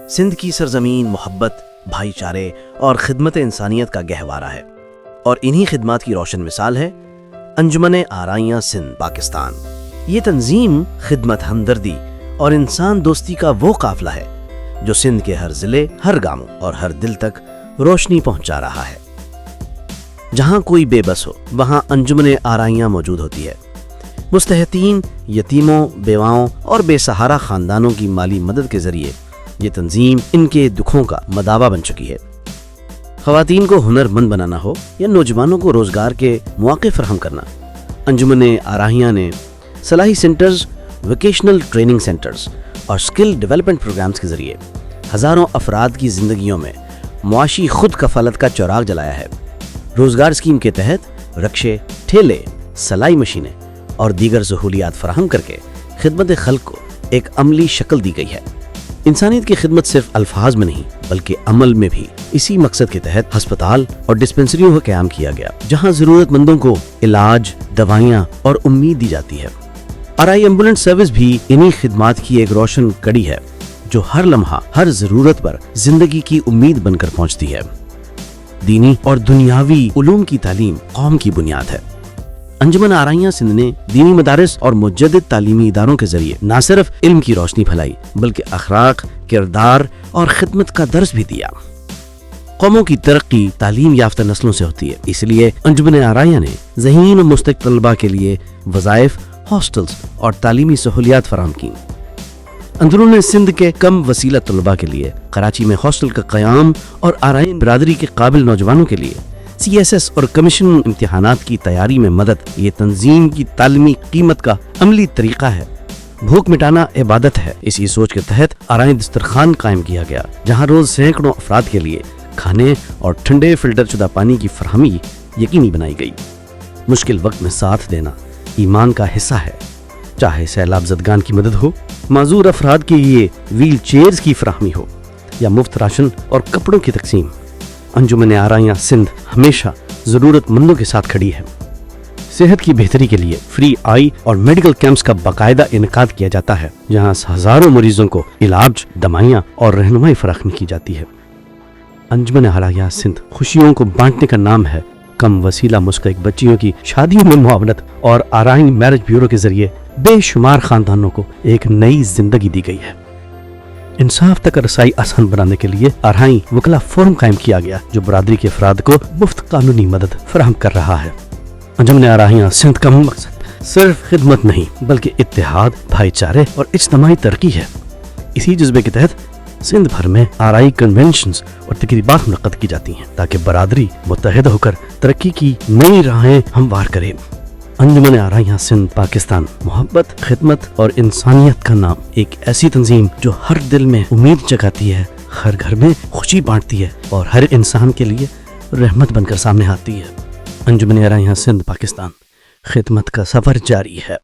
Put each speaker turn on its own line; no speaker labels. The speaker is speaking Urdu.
سندھ کی سرزمین محبت، بھائی چارے اور خدمت انسانیت کا گہوارہ ہے، اور انہی خدمات کی روشن مثال ہے انجمن آرائیاں سندھ پاکستان۔ یہ تنظیم خدمت، ہمدردی اور انسان دوستی کا وہ قافلہ ہے جو سندھ کے ہر ضلع، ہر گاؤں اور ہر دل تک روشنی پہنچا رہا ہے۔ جہاں کوئی بے بس ہو وہاں انجمن آرائیاں موجود ہوتی ہے۔ مستحقین، یتیموں، بیواؤں اور بے سہارا خاندانوں کی مالی مدد کے ذریعے یہ تنظیم ان کے دکھوں کا مداوا بن چکی ہے۔ خواتین کو ہنر مند بنانا ہو یا نوجوانوں کو روزگار کے مواقع فراہم کرنا، انجمن آرائیاں نے صلاحی سینٹرز، ووکیشنل ٹریننگ سینٹرز اور اسکل ڈیولپمنٹ پروگرامز کے ذریعے ہزاروں افراد کی زندگیوں میں معاشی خود کفالت کا چراغ جلایا ہے۔ روزگار اسکیم کے تحت رکشے، ٹھیلے، سلائی مشینیں اور دیگر سہولیات فراہم کر کے خدمت خلق کو ایک عملی شکل دی گئی ہے۔ انسانیت کی خدمت صرف الفاظ میں نہیں بلکہ عمل میں بھی اسی مقصد کے تحت ہسپتال اور ڈسپنسریوں کا قیام کیا گیا، جہاں ضرورت مندوں کو علاج، دوائیاں اور امید دی جاتی ہے۔ آرائی ایمبولینس سروس بھی انہی خدمات کی ایک روشن کڑی ہے جو ہر لمحہ، ہر ضرورت پر زندگی کی امید بن کر پہنچتی ہے۔ دینی اور دنیاوی علوم کی تعلیم قوم کی بنیاد ہے۔ انجمن آرائیاں سندھ نے دینی مدارس اور مجدد تعلیمی اداروں کے ذریعے نہ صرف علم کی روشنی پھیلائی بلکہ اخلاق، کردار اور خدمت کا درس بھی دیا۔ قوموں کی ترقی تعلیم یافتہ نسلوں سے ہوتی ہے، اس لیے انجمن آرائیاں نے ذہین و مستحق طلباء کے لیے وظائف، ہاسٹلز اور تعلیمی سہولیات فراہم کی۔ اندرون سندھ کے کم وسیلہ طلباء کے لیے کراچی میں ہاسٹل کا قیام اور آرائین برادری کے قابل نوجوانوں کے لیے CSS اور کمیشن امتحانات کی تیاری میں مدد، یہ تنظیم کی تعلیمی قیمت کا عملی طریقہ ہے۔ بھوک مٹانا عبادت ہے، اسی سوچ کے تحت آرائین دسترخوان قائم کیا گیا، جہاں روز سینکڑوں افراد کے لیے کھانے اور ٹھنڈے فلٹر شدہ پانی کی فراہمی یقینی بنائی گئی۔ مشکل وقت میں ساتھ دینا ایمان کا حصہ ہے، چاہے سیلاب زدگان کی مدد ہو، معذور افراد کے لیے ویل چیئرز کی فراہمی ہو یا مفت راشن اور کپڑوں کی تقسیم۔ انجمن آرائیاں سندھ ہمیشہ ضرورت مندوں کے ساتھ کھڑی ہے۔ صحت کی بہتری کے لیے فری آئی اور میڈیکل کیمپس کا باقاعدہ انعقاد کیا جاتا ہے، جہاں ہزاروں مریضوں کو علاج، دوائیاں اور رہنمائی فراہم کی جاتی ہے۔ انجمن آرائیاں سندھ خوشیوں کو بانٹنے کا نام ہے۔ کم وسیلہ مستحق بچیوں کی شادیوں میں معاونت اور آرائین میرج بیورو کے ذریعے بے شمار خاندانوں کو ایک نئی زندگی دی گئی ہے۔ انصاف تک رسائی آسان بنانے کے لیے آرائین وکلا فورم قائم کیا گیا جو برادری کے افراد کو مفت قانونی مدد فراہم کر رہا ہے۔ انجمن آرائیاں سندھ کا مقصد صرف خدمت نہیں بلکہ اتحاد، بھائی چارے اور اجتماعی ترقی ہے۔ اسی جذبے کے تحت سندھ بھر میں آرائی کنونشنز اور تقریبات منعقد کی جاتی ہیں تاکہ برادری متحد ہو کر ترقی کی نئی راہیں ہموار کرے۔ انجمن آرائیاں سندھ پاکستان محبت، خدمت اور انسانیت کا نام، ایک ایسی تنظیم جو ہر دل میں امید جگاتی ہے، ہر گھر میں خوشی بانٹتی ہے اور ہر انسان کے لیے رحمت بن کر سامنے آتی ہے۔ انجمن آرائیاں سندھ پاکستان، خدمت کا سفر جاری ہے۔